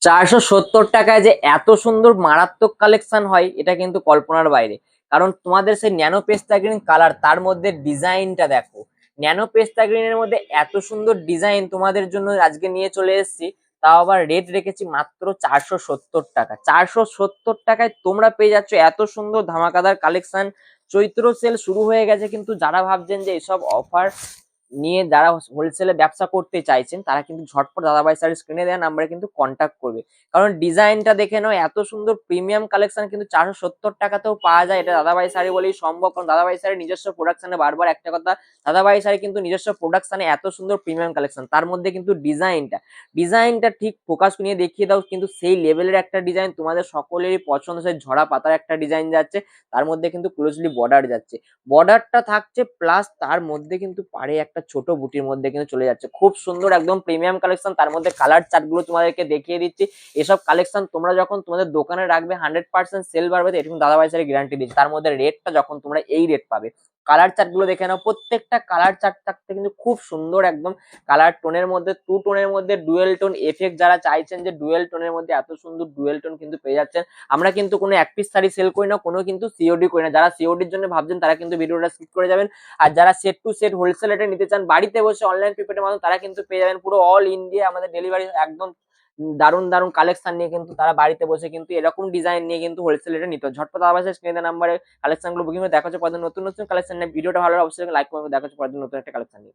470 টাকায় যে এত সুন্দর মারাত্মক কালেকশন হয় এটা কিন্তু কল্পনার বাইরে। কারণ তোমাদের সেই ন্যানো পেস্তা গ্রিন কালার, তার মধ্যে ডিজাইনটা দেখো। ন্যানো পেস্তা গ্রিনের মধ্যে এত সুন্দর ডিজাইন তোমাদের জন্য আজকে নিয়ে চলে এসেছি। তাও আবার রেট রেখেছি মাত্র 470 টাকা। 470 টাকায় তোমরা পেয়ে যাচ্ছ এত সুন্দর ধামাকাদার কালেকশন। চৈত্র সেল শুরু হয়ে গেছে, কিন্তু যারা ভাবছেন যে এসব অফার নিয়ে যারা হোলসেলে ব্যবসা করতে চাইছেন তারা কিন্তু ঝটপট দাদাভাই স্যারের স্ক্রিনে দেওয়া নাম্বারে কিন্তু কন্ট্যাক্ট করবে। কারণ ডিজাইনটা দেখে নাও, এত সুন্দর প্রিমিয়াম কালেকশন কিন্তু 470 টাকাতেও পাওয়া যায়। এটা দাদাভাই স্যারে বলেই সম্ভব, কারণ দাদাভাই স্যারের নিজস্ব প্রোডাকশনে বারবার একটা কথা, দাদাভাই স্যার কিন্তু নিজস্ব প্রোডাকশনে এত সুন্দর প্রিমিয়াম কালেকশন, তার মধ্যে কিন্তু ডিজাইনটা ঠিক ফোকাস নিয়ে দেখিয়ে দাও, কিন্তু সেই লেভেলের একটা ডিজাইন তোমাদের সকলেরই পছন্দ। সেই ঝরা পাতার একটা ডিজাইন যাচ্ছে, তার মধ্যে কিন্তু ক্লোজলি বর্ডার যাচ্ছে, বর্ডারটা থাকছে, প্লাস তার মধ্যে কিন্তু পাড়ে একটা ছোট বুটির মধ্যে কিন্তু চলে যাচ্ছে। খুব সুন্দর একদম প্রিমিয়াম কালেকশন, তার মধ্যে কালার চার্ট গুলো তোমাদেরকে দেখিয়ে দিচ্ছি। এসব কালেকশন তোমরা যখন তোমাদের দোকানে রাখবে 100% সেল বাড়বে, তো এরকম দাদাভাই স্যারের গ্যারান্টি দিচ্ছে। তার মধ্যে রেটটা যখন তোমরা এই রেট পাবে, কালার চার্ট গুলো দেখে নাও, প্রত্যেকটা কালার চার্ট থাকতে কিন্তু খুব সুন্দর একদম কালার টোনের মধ্যে, টু টোনের মধ্যে ডুয়েল টোন এফেক্ট। যারা চাইছেন যে ডুয়েল টোনের মধ্যে এত সুন্দর ডুয়েল টোন কিন্তু পেয়ে যাচ্ছেন। আমরা কিন্তু কোনো এক পিস শাড়ি সেল করি না, কোনো কিন্তু সিওডি করি না। যারা সিওডির জন্য ভাবছেন তারা কিন্তু ভিডিওটা স্কিপ করে যাবেন। আর যারা সেট টু সেট হোলসেল রেটে নিতে চান বাড়িতে বসে অনলাইন পেমেন্টের মাধ্যমে, তারা কিন্তু পেয়ে যাবেন পুরো অল ইন্ডিয়া আমাদের ডেলিভারি। একদম দারুণ দারুণ কালেকশন নিয়ে কিন্তু তারা বাড়িতে বসে কিন্তু এরকম ডিজাইন নিয়ে কিন্তু হোলসেল রেটে নিতে। ঝটপট আবার স্ক্রিনে নাম্বারে কালেকশন গুলো বুকিং করে দেখা হচ্ছে পরে নতুন নতুন কালেকশন নিয়ে। ভিডিওটা ভালো লাগে অবশ্যই লাইক করবে। দেখা হচ্ছে পরে নতুন একটা কালেকশন নিয়ে।